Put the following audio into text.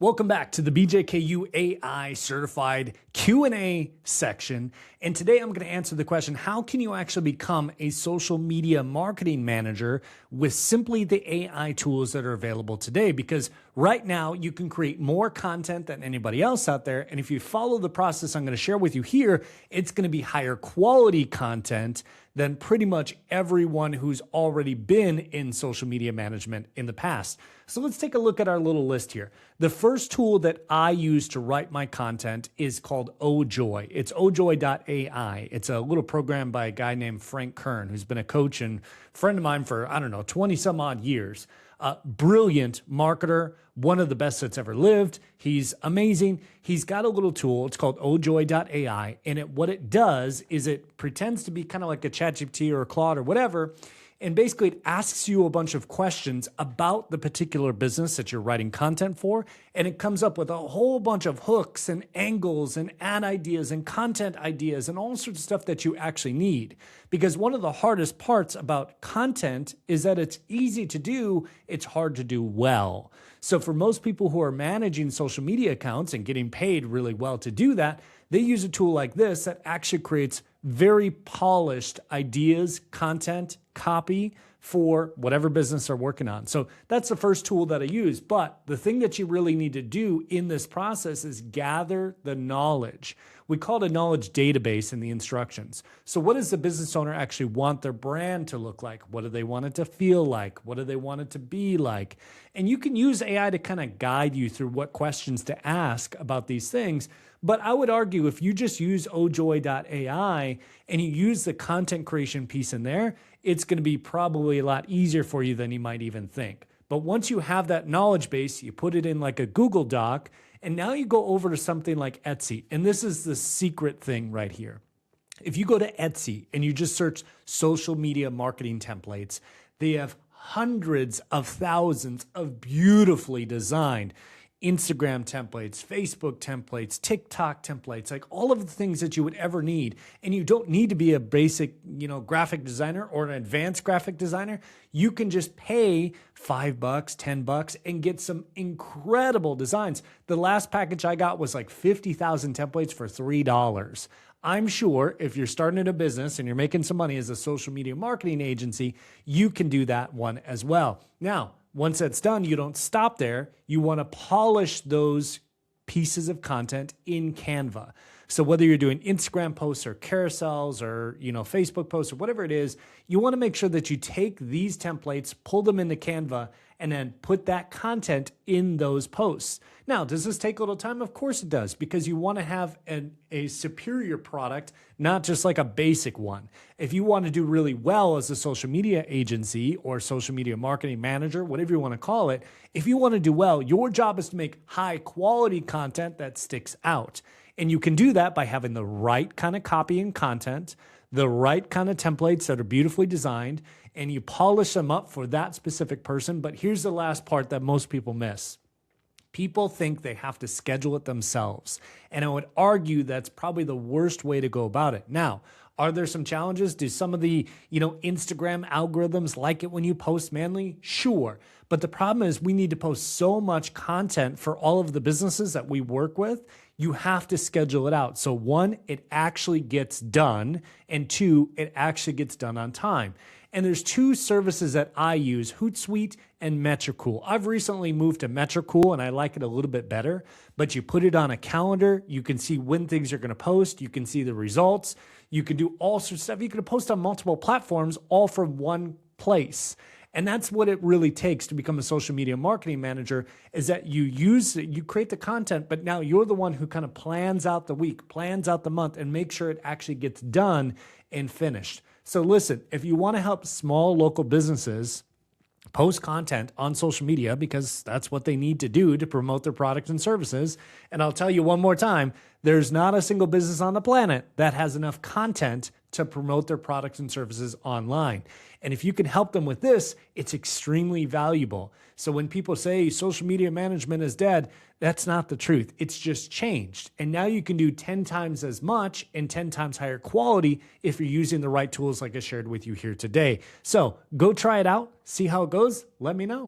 Welcome back to the BJKU AI certified Q&A section. And today I'm going to answer the question, how can you actually become a social media marketing manager with simply the AI tools that are available today? Because right now you can create more content than anybody else out there. And if you follow the process I'm going to share with you here, it's going to be higher quality content than pretty much everyone who's already been in social media management in the past. So let's take a look at our little list here. The first tool that I use to write my content is called Ojoy. It's ojoy.ai. It's a little program by a guy named Frank Kern, who's been a coach and friend of mine for, 20 some odd years. Brilliant marketer, one of the best that's ever lived. He's amazing. He's got a little tool. It's called ojoy.ai. And what it does is it pretends to be kind of like a ChatGPT or a Claude or whatever. And basically it asks you a bunch of questions about the particular business that you're writing content for. And it comes up with a whole bunch of hooks and angles and ad ideas and content ideas and all sorts of stuff that you actually need. Because one of the hardest parts about content is that it's easy to do, it's hard to do well. So for most people who are managing social media accounts and getting paid really well to do that, they use a tool like this that actually creates very polished ideas, content, copy for whatever business they're working on. So that's the first tool that I use. But the thing that you really need to do in this process is gather the knowledge. We call it a knowledge database in the instructions. So what does the business owner actually want their brand to look like? What do they want it to feel like? What do they want it to be like? And you can use AI to kind of guide you through what questions to ask about these things. But I would argue if you just use ojoy.ai and you use the content creation piece in there, it's going to be probably a lot easier for you than you might even think. But once you have that knowledge base, you put it in like a Google Doc, and now you go over to something like Etsy. And this is the secret thing right here. If you go to Etsy and you just search social media marketing templates, they have hundreds of thousands of beautifully designed Instagram templates, Facebook templates, TikTok templates, like all of the things that you would ever need. And you don't need to be a basic, graphic designer or an advanced graphic designer. You can just pay $5, $10 and get some incredible designs. The last package I got was like 50,000 templates for $3. I'm sure if you're starting a business and you're making some money as a social media marketing agency, you can do that one as well. Now, once that's done, you don't stop there. You want to polish those pieces of content in Canva. So whether you're doing Instagram posts or carousels or, Facebook posts or whatever it is, you want to make sure that you take these templates, pull them into Canva, and then put that content in those posts. Now, does this take a little time? Of course it does, because you want to have a superior product, not just like a basic one. If you want to do really well as a social media agency or social media marketing manager, whatever you want to call it, if you want to do well, your job is to make high quality content that sticks out. And you can do that by having the right kind of copy and content, the right kind of templates that are beautifully designed, and you polish them up for that specific person. But here's the last part that most people miss. People think they have to schedule it themselves. And I would argue that's probably the worst way to go about it. Now, are there some challenges? Do some of the, Instagram algorithms like it when you post manually? Sure. But the problem is we need to post so much content for all of the businesses that we work with. You have to schedule it out. So one, it actually gets done. And two, it actually gets done on time. And there's two services that I use, Hootsuite and Metricool. I've recently moved to Metricool and I like it a little bit better, but you put it on a calendar. You can see when things are going to post. You can see the results. You can do all sorts of stuff. You can post on multiple platforms all from one place. And that's what it really takes to become a social media marketing manager, is that you create the content, but now you're the one who kind of plans out the week, plans out the month, and make sure it actually gets done and finished. So listen, if you want to help small local businesses post content on social media, because that's what they need to do to promote their products and services, and I'll tell you one more time, there's not a single business on the planet that has enough content to promote their products and services online. And if you can help them with this, it's extremely valuable. So when people say social media management is dead, that's not the truth. It's just changed. And now you can do 10 times as much and 10 times higher quality if you're using the right tools like I shared with you here today. So go try it out, see how it goes, let me know.